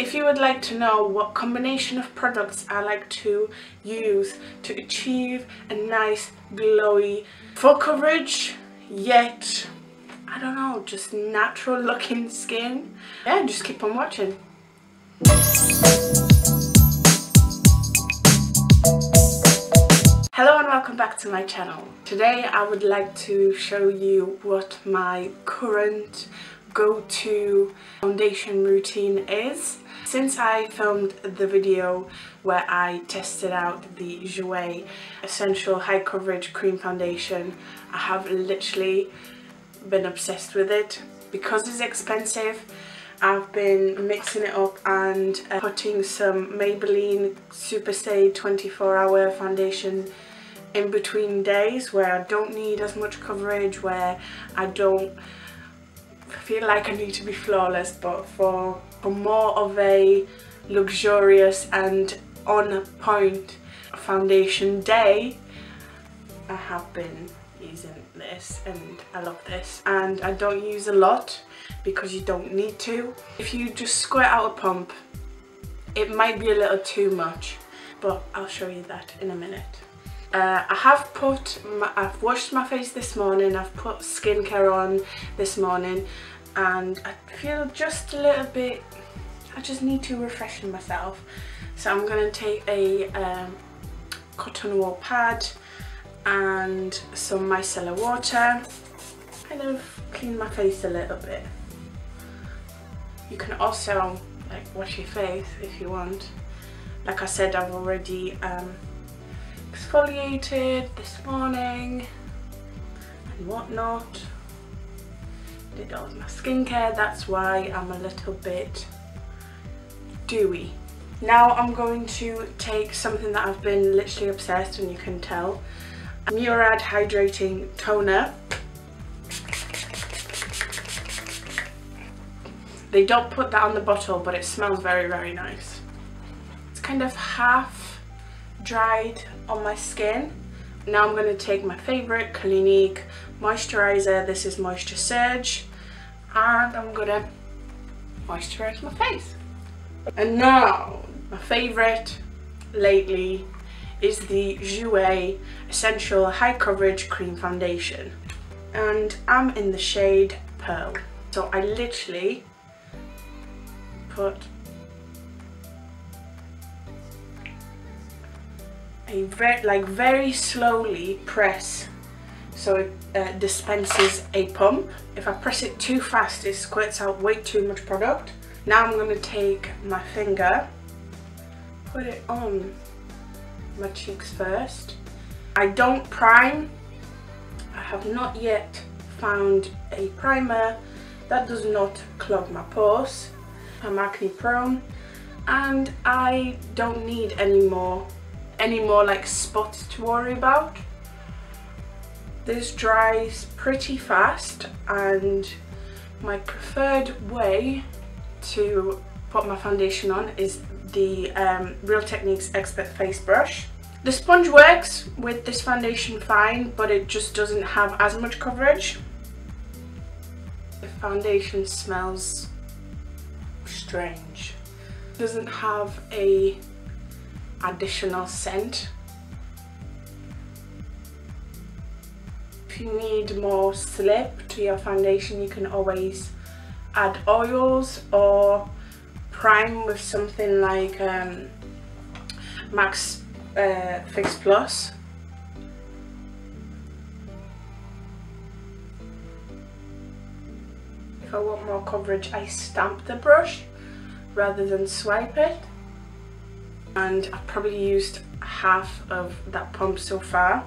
If you would like to know what combination of products I like to use to achieve a nice glowy full coverage yet, I don't know, just natural looking skin, yeah, just keep on watching. Hello and welcome back to my channel. Today I would like to show you what my current go-to foundation routine is. Since I filmed the video where I tested out the Jouer Essential High Coverage Cream Foundation, I have literally been obsessed with it. Because it's expensive, I've been mixing it up and putting some Maybelline Super Stay 24-hour foundation in between days where I don't need as much coverage, where I don't feel like I need to be flawless, but for more of a luxurious and on point foundation day, I have been using this and I love this. And I don't use a lot because you don't need to. If you just squirt out a pump, it might be a little too much, but I'll show you that in a minute. I've washed my face this morning, I've put skincare on this morning, and I feel just a little bit, I just need to refresh myself. So I'm going to take a cotton wool pad and some micellar water, kind of clean my face a little bit. You can also like wash your face if you want. Like I said, I've already exfoliated this morning and whatnot, did all of my skincare, that's why I'm a little bit dewy. Now I'm going to take something that I've been literally obsessed, and you can tell, Murad Hydrating Toner. They don't put that on the bottle, but it smells very, very nice. It's kind of half dried on my skin. Now I'm going to take my favourite Clinique moisturiser. This is Moisture Surge, and I'm going to moisturise my face. And now my favourite lately is the Jouer Essential High Coverage Cream Foundation, and I'm in the shade Pearl. So I literally put a very slowly press, so it dispenses a pump. If I press it too fast, it squirts out way too much product. Now I'm going to take my finger, put it on my cheeks first. I don't prime. I have not yet found a primer that does not clog my pores. I'm acne prone and I don't need any more like spots to worry about. This dries pretty fast, and my preferred way to put my foundation on is the Real Techniques Expert Face Brush. The sponge works with this foundation fine, but it just doesn't have as much coverage. The foundation smells strange. It doesn't have a additional scent. If you need more slip to your foundation, you can always add oils or prime with something like Max Fix Plus. If I want more coverage, I stamp the brush rather than swipe it, and I've probably used half of that pump so far,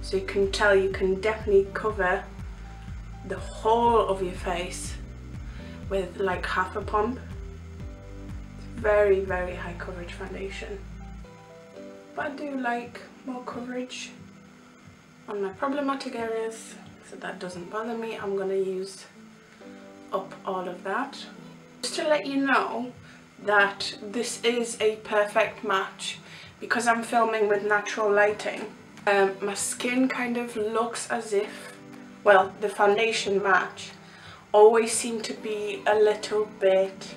so you can tell you can definitely cover the whole of your face with like half a pump. It's very, very high coverage foundation, but I do like more coverage on my problematic areas, so that doesn't bother me. I'm gonna use up all of that. Just to let you know that this is a perfect match because I'm filming with natural lighting. My skin kind of looks as if, well, the foundation match always seemed to be a little bit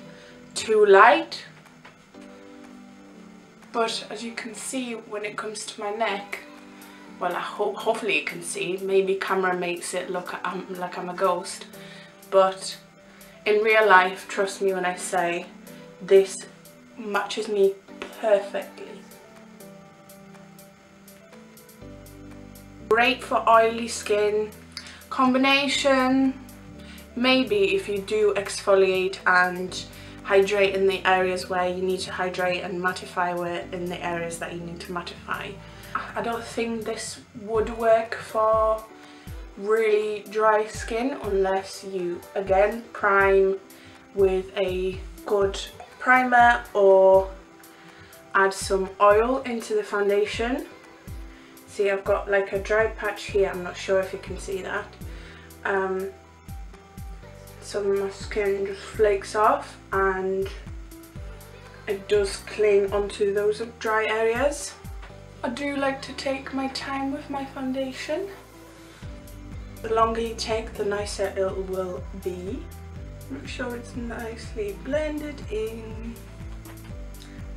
too light. But as you can see, when it comes to my neck, well, hopefully you can see, maybe camera makes it look like I'm a ghost, but in real life, trust me when I say, this matches me perfectly. Great for oily skin. Combination, maybe if you do exfoliate and hydrate in the areas where you need to hydrate and mattify in the areas that you need to mattify. I don't think this would work for really dry skin unless you again prime with a good primer or add some oil into the foundation. See, I've got like a dry patch here, I'm not sure if you can see that. Some of my skin just flakes off and it does cling onto those dry areas. I do like to take my time with my foundation. The longer you take, the nicer it will be. Make sure it's nicely blended in.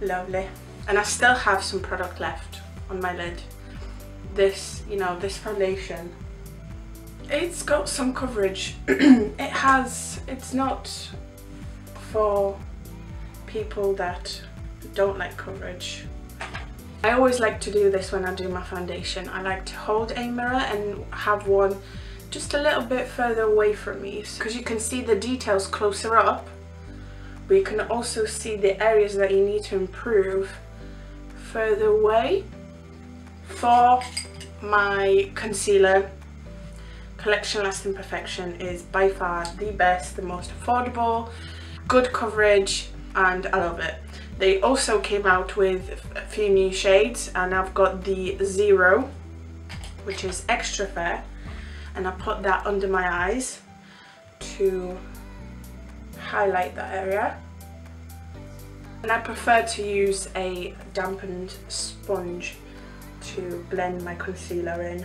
Lovely. And I still have some product left on my lid. This, you know, this foundation, it's got some coverage. It's not for people that don't like coverage. I always like to do this when I do my foundation. I like to hold a mirror and have one just a little bit further away from me, because you can see the details closer up, but you can also see the areas that you need to improve further away. For my concealer, Collection Lasting Perfection is by far the best, the most affordable, good coverage, and I love it. They also came out with a few new shades, and I've got the 0, which is extra fair, and I put that under my eyes to highlight that area. And I prefer to use a dampened sponge to blend my concealer in.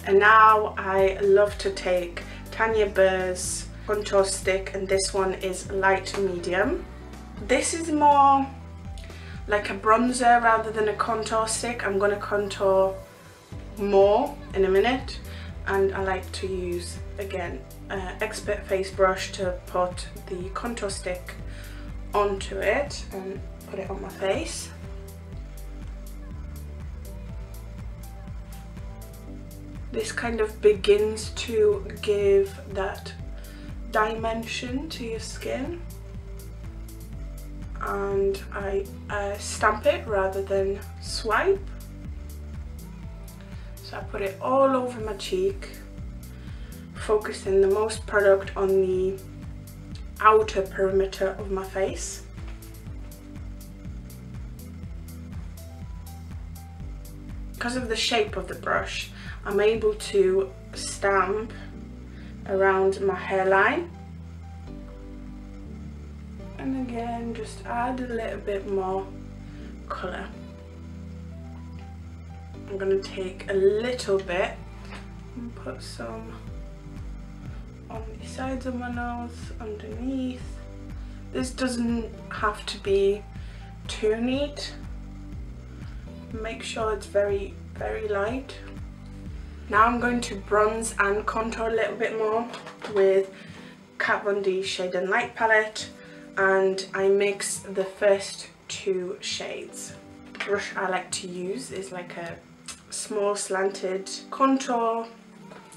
And now I love to take Tanya Burr's contour stick, and this one is light medium. This is more like a bronzer rather than a contour stick. I'm going to contour more in a minute, and I like to use again an expert face brush to put the contour stick onto it and put it on my face. This kind of begins to give that dimension to your skin, and I stamp it rather than swipe. So I put it all over my cheek, focusing the most product on the outer perimeter of my face. Because of the shape of the brush, I'm able to stamp around my hairline, and again just add a little bit more colour. I'm going to take a little bit and put some on the sides of my nose, underneath. This doesn't have to be too neat. Make sure it's very, very light. Now I'm going to bronze and contour a little bit more with Kat Von D's Shade and Light palette, and I mix the first 2 shades. The brush I like to use is like a small slanted contour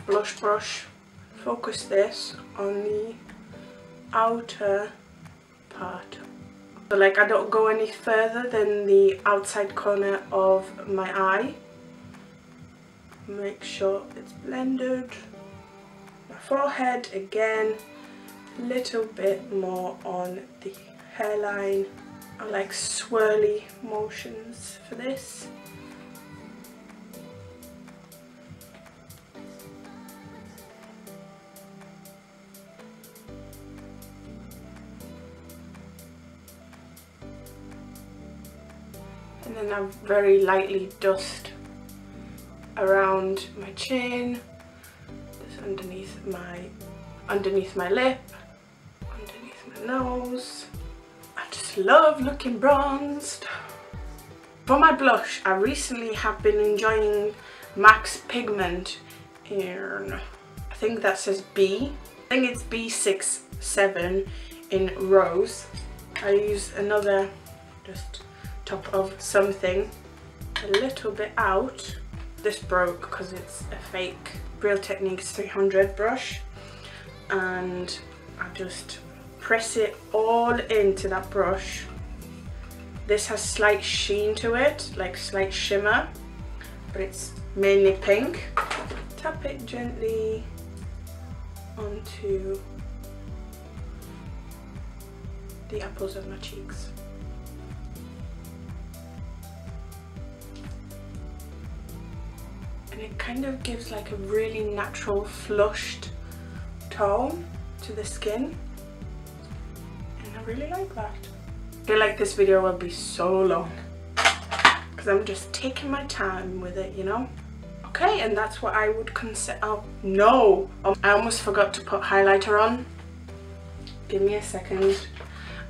blush brush. Focus this on the outer part. So like I don't go any further than the outside corner of my eye. Make sure it's blended. My forehead, again, a little bit more on the hairline. I like swirly motions for this. And then I very lightly dust around my chin underneath my lip, underneath my nose. I just love looking bronzed. For my blush, I recently have been enjoying MAC's Pigment in, I think that says B. I think it's B67 in Rose. I use another just top of something, a little bit out. This broke because it's a fake Real Techniques 300 brush, and I just press it all into that brush. This has slight sheen to it, like slight shimmer, but it's mainly pink. Tap it gently onto the apples of my cheeks. And it kind of gives like a really natural flushed tone to the skin, and I really like that. I feel like this video will be so long because I'm just taking my time with it, you know. Okay, and that's what I would consider. Oh no, I almost forgot to put highlighter on. Give me a second.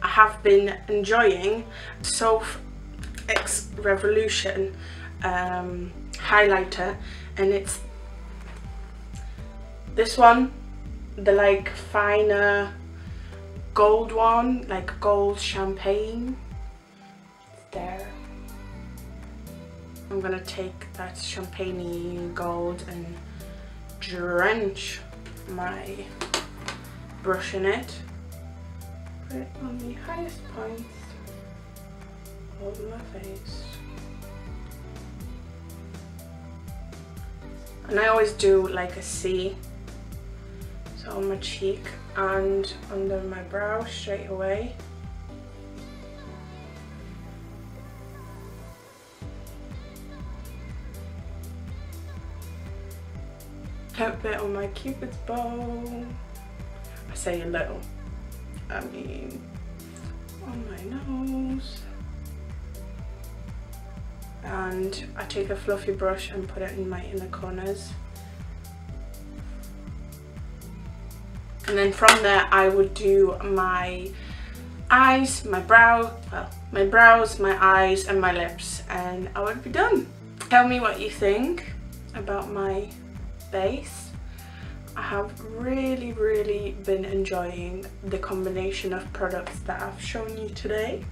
I have been enjoying Sophdoesnails Revolution highlighter, and it's this one, the like finer gold one, like gold champagne. It's there. I'm gonna take that champagne gold and drench my brush in it. Put it on the highest points of my face. And I always do like a C, so on my cheek and under my brow straight away. A little bit on my cupid's bow. I say a little, I mean on my nose. And I take a fluffy brush and put it in my inner corners. And then from there I would do my eyes, my brow, well, my brows, my eyes and my lips, and I would be done. Tell me what you think about my base. I have really been enjoying the combination of products that I've shown you today.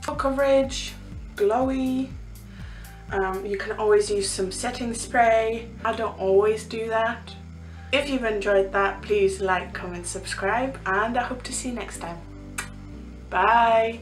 Full coverage, glowy. You can always use some setting spray. I don't always do that. If you've enjoyed that, please like, comment, subscribe, and I hope to see you next time. Bye!